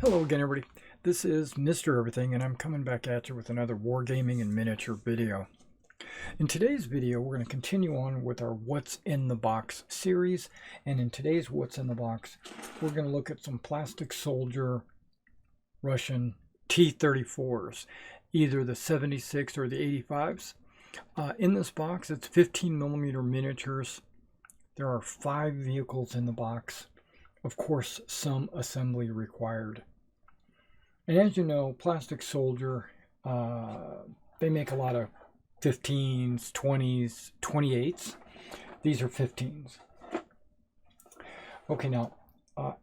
Hello again, everybody. This is Mr. Everything, and I'm coming back at you with another Wargaming and miniature video. In today's video, we're going to continue on with our What's in the Box series, and in today's What's in the Box, we're going to look at some plastic soldier Russian T-34s, either the 76 or the 85s. In this box, it's 15mm miniatures. There are 5 vehicles in the box. Of course, some assembly required. And as you know, Plastic Soldier, they make a lot of 15s, 20s, 28s. These are 15s. Okay, now,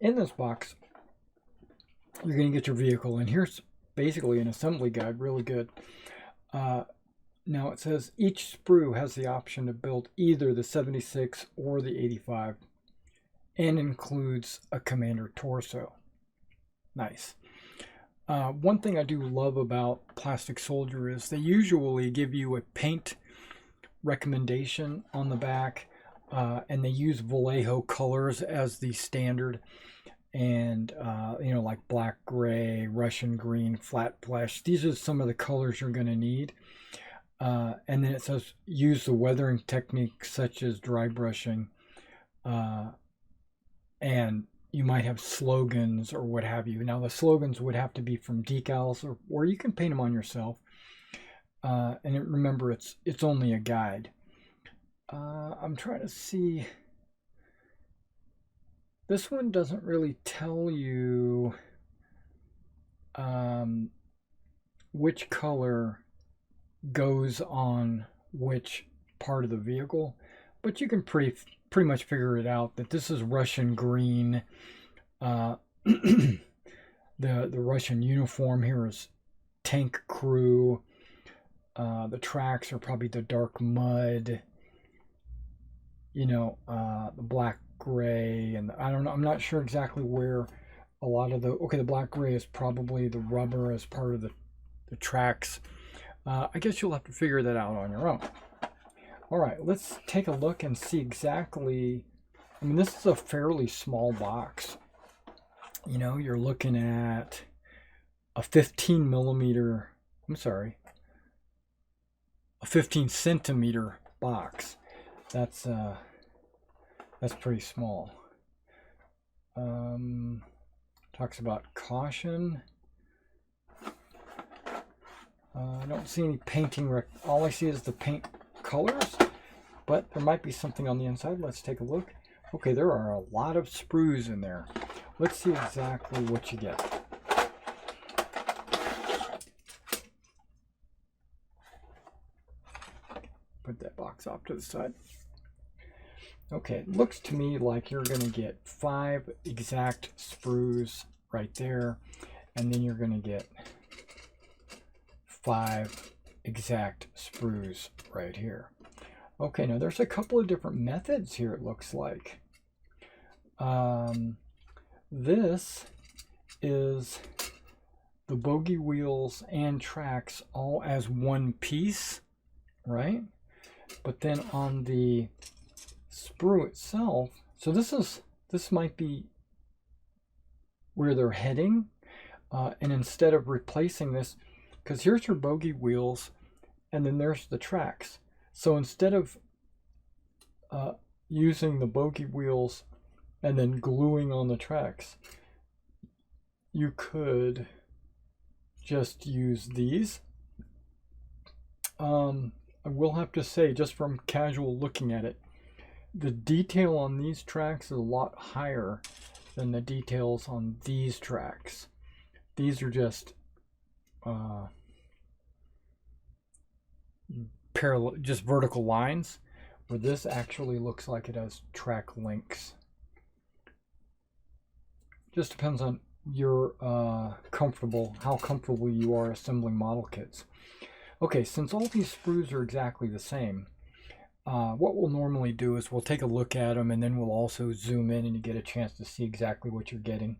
in this box, you're going to get your vehicle. And here's basically an assembly guide, really good. Now it says each sprue has the option to build either the 76 or the 85. And includes a commander torso. Nice. One thing I do love about Plastic Soldier is they usually give you a paint recommendation on the back, and they use Vallejo colors as the standard, and you know, like black, gray, Russian green, flat flesh. These are some of the colors you're going to need. And then it says use the weathering techniques such as dry brushing. And you might have slogans or what have you. Now the slogans would have to be from decals, or you can paint them on yourself. And remember, it's only a guide. I'm trying to see. This one doesn't really tell you which color goes on which part of the vehicle, but you can pretty much figure it out that this is Russian green. The Russian uniform here is tank crew. The tracks are probably the dark mud. You know, the black gray, and I don't know. I'm not sure exactly where a lot of the black gray is probably the rubber as part of the tracks. I guess you'll have to figure that out on your own. All right, let's take a look and see exactly. I mean, this is a fairly small box. You know, you're looking at a 15mm, a 15 centimeter box. That's pretty small. Talks about caution. I don't see any painting. All I see is the paint colors, but there might be something on the inside. Let's take a look. Okay, there are a lot of sprues in there. Let's see exactly what you get. Put that box off to the side. Okay, it looks to me like you're going to get 5 exact sprues right there, and then you're going to get 5 exact sprues right here. Okay, now there's a couple of different methods here, it looks like. This is the bogey wheels and tracks all as one piece, right? But then on the sprue itself, so this might be where they're heading, and instead of replacing this, because here's your bogey wheels, and then there's the tracks. So instead of using the bogey wheels and then gluing on the tracks, you could just use these. I will have to say, just from casual looking at it, the detail on these tracks is a lot higher than the details on these tracks. These are just parallel, just vertical lines, where this actually looks like it has track links. Just depends on your how comfortable you are assembling model kits. Okay, since all these sprues are exactly the same, what we'll normally do is we'll take a look at them, and then we'll also zoom in and you get a chance to see exactly what you're getting.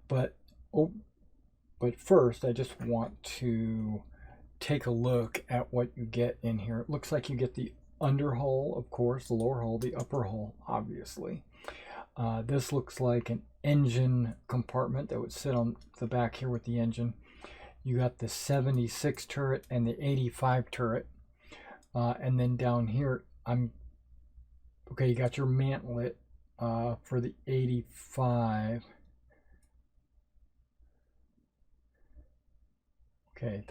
But first, I just want to take a look at what you get in here. It looks like you get the under hull, of course, the lower hull, the upper hull, obviously. This looks like an engine compartment that would sit on the back here with the engine. You got the 76 turret and the 85 turret. And then down here, okay, you got your mantlet for the 85. Okay,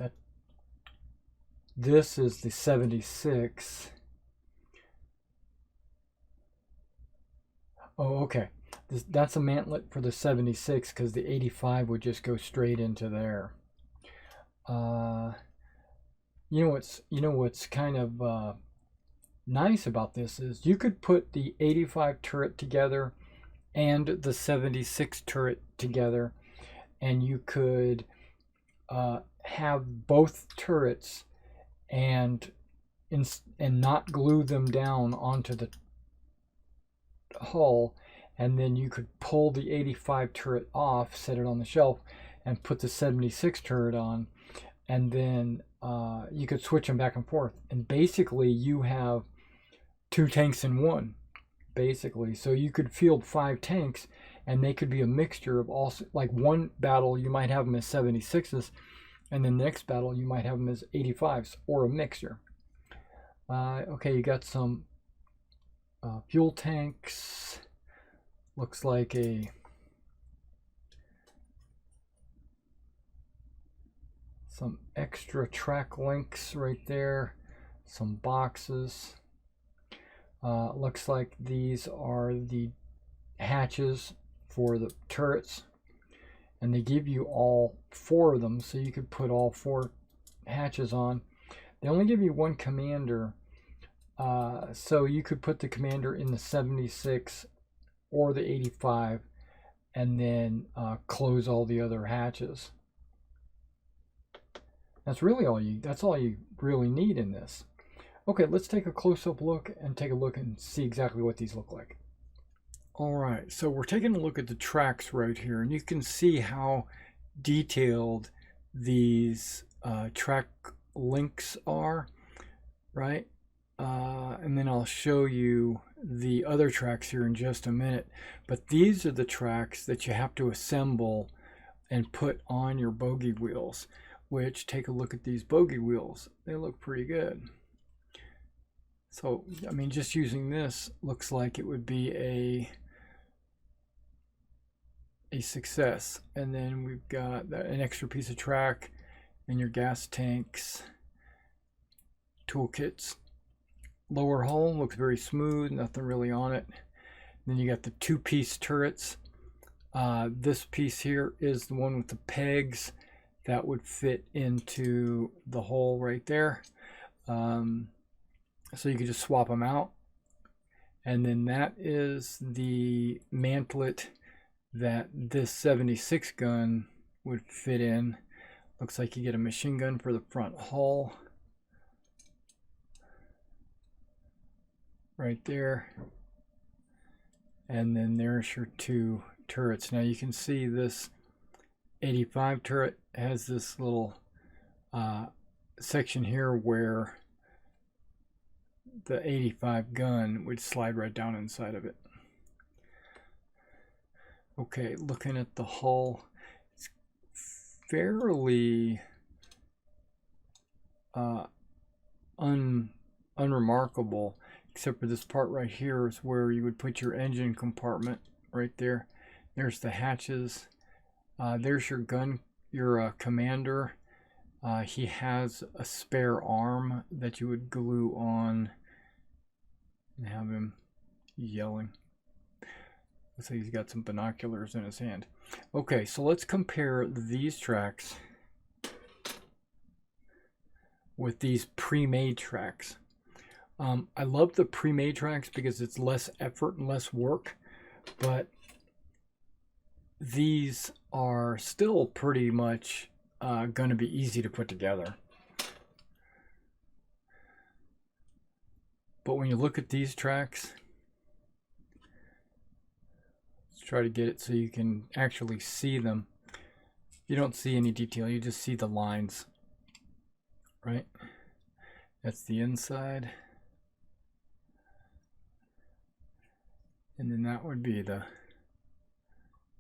this is the 76. Oh, okay. That's a mantlet for the 76 because the 85 would just go straight into there. You know what's kind of nice about this is you could put the 85 turret together and the 76 turret together, and you could have both turrets and not glue them down onto the hull, and then you could pull the 85 turret off, set it on the shelf, and put the 76 turret on, and then you could switch them back and forth, and basically you have 2 tanks in one, basically. So you could field 5 tanks, and they could be a mixture of all, like one battle you might have them as 76s, and then the next battle you might have them as 85s, or a mixture. Okay, you got some fuel tanks. Looks like some extra track links right there. Some boxes. Looks like these are the hatches for the turrets, and they give you all 4 of them, so you could put all 4 hatches on. They only give you 1 commander, so you could put the commander in the 76 or the 85, and then close all the other hatches. That's all you really need in this. Okay, let's take a close-up look and see exactly what these look like. All right, so we're taking a look at the tracks right here, and you can see how detailed these track links are, right? And then I'll show you the other tracks here in just a minute. But these are the tracks that you have to assemble and put on your bogey wheels, which, take a look at these bogey wheels. They look pretty good. So, I mean, just using this looks like it would be a success. And then we've got an extra piece of track and your gas tanks, toolkits. Lower hull looks very smooth, nothing really on it. Then you got the 2-piece turrets. This piece here is the one with the pegs that would fit into the hole right there. So you could just swap them out. And then that is the mantlet that this 76 gun would fit in. Looks like you get a machine gun for the front hull. Right there. And then there's your 2 turrets. Now you can see this 85 turret has this little section here where the 85 gun would slide right down inside of it. Okay, looking at the hull, it's fairly unremarkable, except for this part right here is where you would put your engine compartment right there. There's the hatches. There's your gun, your commander. He has a spare arm that you would glue on and have him yelling. Looks like he's got some binoculars in his hand. Okay, so let's compare these tracks with these pre-made tracks. I love the pre-made tracks because it's less effort and less work, but these are still pretty much going to be easy to put together. But when you look at these tracks, let's try to get it so you can actually see them. You don't see any detail, you just see the lines, right? That's the inside. And then that would be the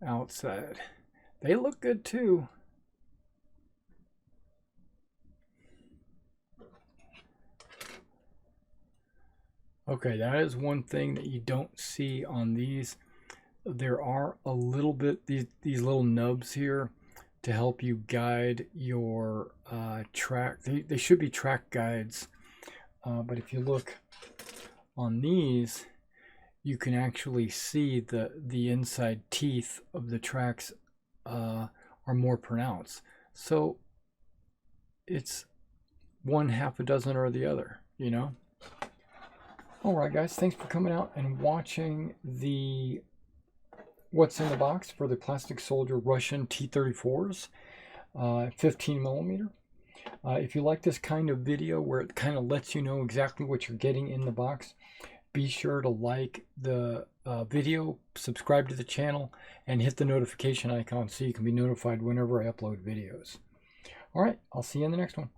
outside. They look good too. Okay, that is one thing that you don't see on these. There are a little bit, these little nubs here to help you guide your track. They should be track guides, but if you look on these, you can actually see the inside teeth of the tracks are more pronounced. So it's one half a dozen or the other, you know? All right, guys, thanks for coming out and watching the what's in the box for the Plastic Soldier Russian T-34s, 15 millimeter. If you like this kind of video where it kind of lets you know exactly what you're getting in the box, be sure to like the video, subscribe to the channel, and hit the notification icon so you can be notified whenever I upload videos. All right, I'll see you in the next one.